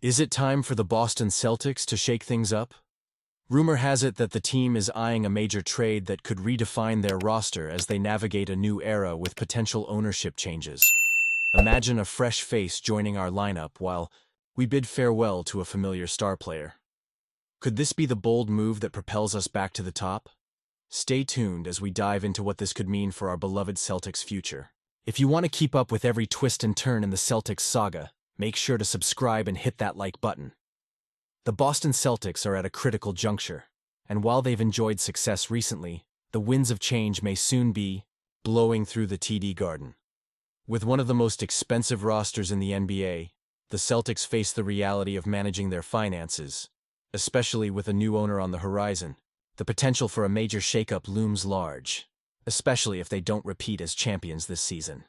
Is it time for the Boston Celtics to shake things up? Rumor has it that the team is eyeing a major trade that could redefine their roster as they navigate a new era with potential ownership changes. Imagine a fresh face joining our lineup while we bid farewell to a familiar star player. Could this be the bold move that propels us back to the top? Stay tuned as we dive into what this could mean for our beloved Celtics future. If you want to keep up with every twist and turn in the Celtics saga, make sure to subscribe and hit that like button. The Boston Celtics are at a critical juncture, and while they've enjoyed success recently, the winds of change may soon be blowing through the TD Garden. With one of the most expensive rosters in the NBA, the Celtics face the reality of managing their finances, especially with a new owner on the horizon. The potential for a major shakeup looms large, especially if they don't repeat as champions this season.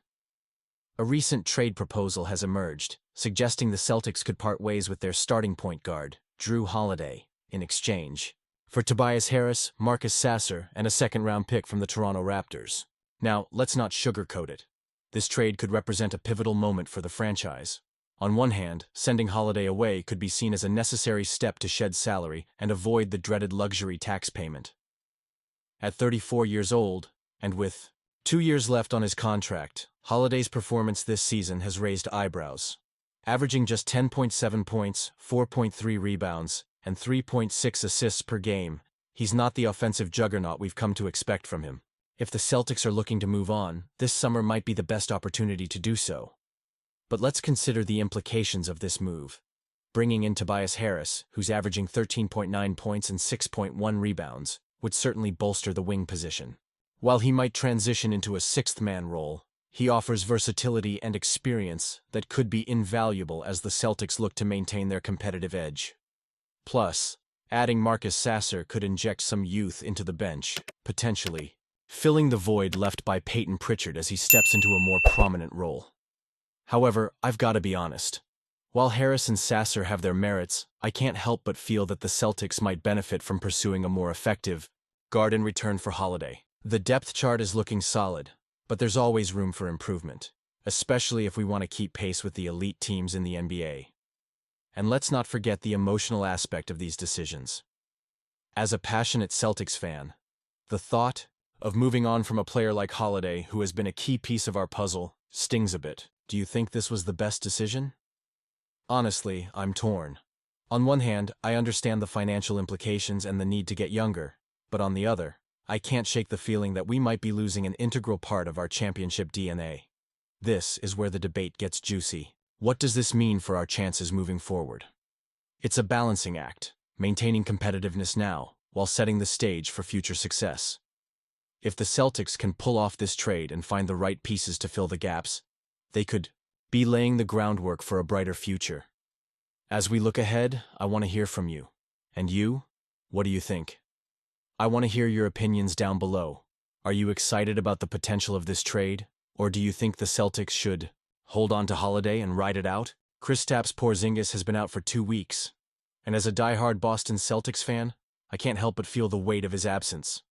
A recent trade proposal has emerged, suggesting the Celtics could part ways with their starting point guard, Drew Holiday, in exchange for Tobias Harris, Marcus Sasser, and a second-round pick from the Toronto Raptors. Now, let's not sugarcoat it. This trade could represent a pivotal moment for the franchise. On one hand, sending Holiday away could be seen as a necessary step to shed salary and avoid the dreaded luxury tax payment. At 34 years old, and with 2 years left on his contract, Holiday's performance this season has raised eyebrows. Averaging just 10.7 points, 4.3 rebounds, and 3.6 assists per game, he's not the offensive juggernaut we've come to expect from him. If the Celtics are looking to move on, this summer might be the best opportunity to do so. But let's consider the implications of this move. Bringing in Tobias Harris, who's averaging 13.9 points and 6.1 rebounds, would certainly bolster the wing position. While he might transition into a sixth-man role, he offers versatility and experience that could be invaluable as the Celtics look to maintain their competitive edge. Plus, adding Marcus Sasser could inject some youth into the bench, potentially filling the void left by Peyton Pritchard as he steps into a more prominent role. However, I've got to be honest. While Harris and Sasser have their merits, I can't help but feel that the Celtics might benefit from pursuing a more effective guard in return for Holiday. The depth chart is looking solid, but there's always room for improvement, especially if we want to keep pace with the elite teams in the NBA. And let's not forget the emotional aspect of these decisions. As a passionate Celtics fan, the thought of moving on from a player like Holiday, who has been a key piece of our puzzle, stings a bit. Do you think this was the best decision? Honestly, I'm torn. On one hand, I understand the financial implications and the need to get younger, but on the other, I can't shake the feeling that we might be losing an integral part of our championship DNA. This is where the debate gets juicy. What does this mean for our chances moving forward? It's a balancing act, maintaining competitiveness now, while setting the stage for future success. If the Celtics can pull off this trade and find the right pieces to fill the gaps, they could be laying the groundwork for a brighter future. As we look ahead, I want to hear from you. And you? What do you think? I want to hear your opinions down below. Are you excited about the potential of this trade? Or do you think the Celtics should hold on to Holiday and ride it out? Kristaps Porzingis has been out for 2 weeks, and as a diehard Boston Celtics fan, I can't help but feel the weight of his absence.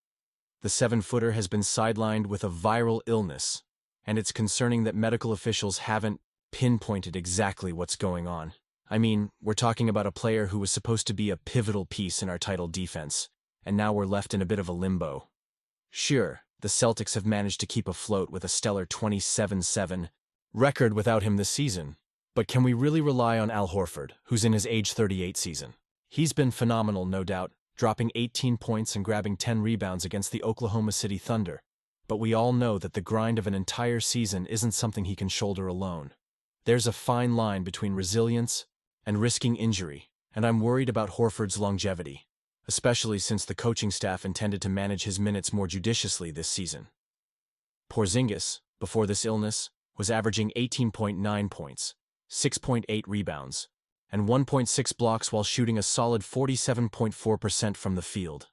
The 7-footer has been sidelined with a viral illness, and it's concerning that medical officials haven't pinpointed exactly what's going on. I mean, we're talking about a player who was supposed to be a pivotal piece in our title defense, and now we're left in a bit of a limbo. Sure, the Celtics have managed to keep afloat with a stellar 27-7 record without him this season, but can we really rely on Al Horford, who's in his age 38 season? He's been phenomenal, no doubt, dropping 18 points and grabbing 10 rebounds against the Oklahoma City Thunder, but we all know that the grind of an entire season isn't something he can shoulder alone. There's a fine line between resilience and risking injury, and I'm worried about Horford's longevity, especially since the coaching staff intended to manage his minutes more judiciously this season. Porzingis, before this illness, was averaging 18.9 points, 6.8 rebounds, and 1.6 blocks while shooting a solid 47.4% from the field.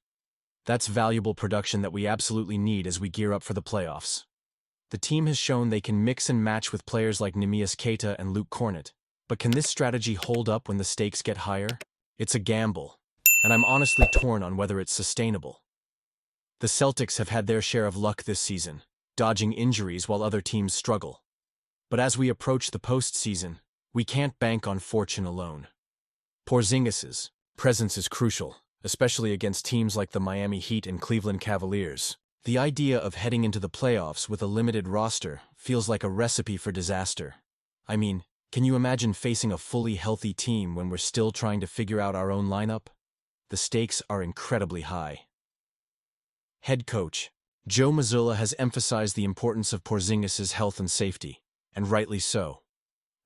That's valuable production that we absolutely need as we gear up for the playoffs. The team has shown they can mix and match with players like Neemias Queta and Luke Kornet, but can this strategy hold up when the stakes get higher? It's a gamble, and I'm honestly torn on whether it's sustainable. The Celtics have had their share of luck this season, dodging injuries while other teams struggle. But as we approach the postseason, we can't bank on fortune alone. Porzingis's presence is crucial, especially against teams like the Miami Heat and Cleveland Cavaliers. The idea of heading into the playoffs with a limited roster feels like a recipe for disaster. I mean, can you imagine facing a fully healthy team when we're still trying to figure out our own lineup? The stakes are incredibly high. Head coach Joe Mazzulla has emphasized the importance of Porzingis's health and safety, and rightly so.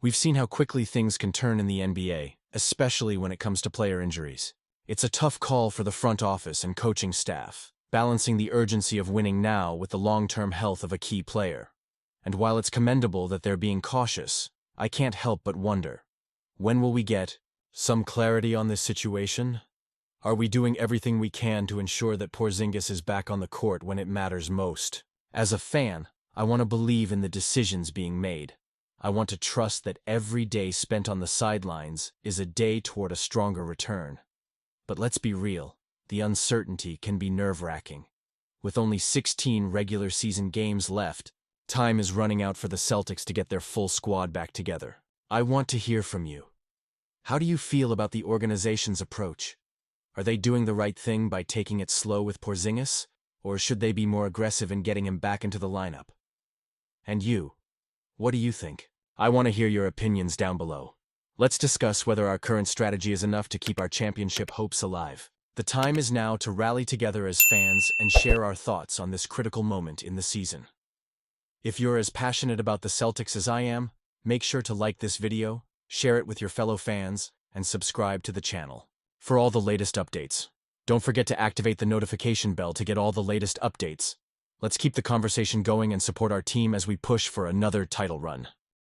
We've seen how quickly things can turn in the NBA, especially when it comes to player injuries. It's a tough call for the front office and coaching staff, balancing the urgency of winning now with the long-term health of a key player. And while it's commendable that they're being cautious, I can't help but wonder, when will we get some clarity on this situation? Are we doing everything we can to ensure that Porzingis is back on the court when it matters most? As a fan, I want to believe in the decisions being made. I want to trust that every day spent on the sidelines is a day toward a stronger return. But let's be real, the uncertainty can be nerve-wracking. With only 16 regular season games left, time is running out for the Celtics to get their full squad back together. I want to hear from you. How do you feel about the organization's approach? Are they doing the right thing by taking it slow with Porzingis, or should they be more aggressive in getting him back into the lineup? And you, what do you think? I want to hear your opinions down below. Let's discuss whether our current strategy is enough to keep our championship hopes alive. The time is now to rally together as fans and share our thoughts on this critical moment in the season. If you're as passionate about the Celtics as I am, make sure to like this video, share it with your fellow fans, and subscribe to the channel for all the latest updates. Don't forget to activate the notification bell to get all the latest updates. Let's keep the conversation going and support our team as we push for another title run.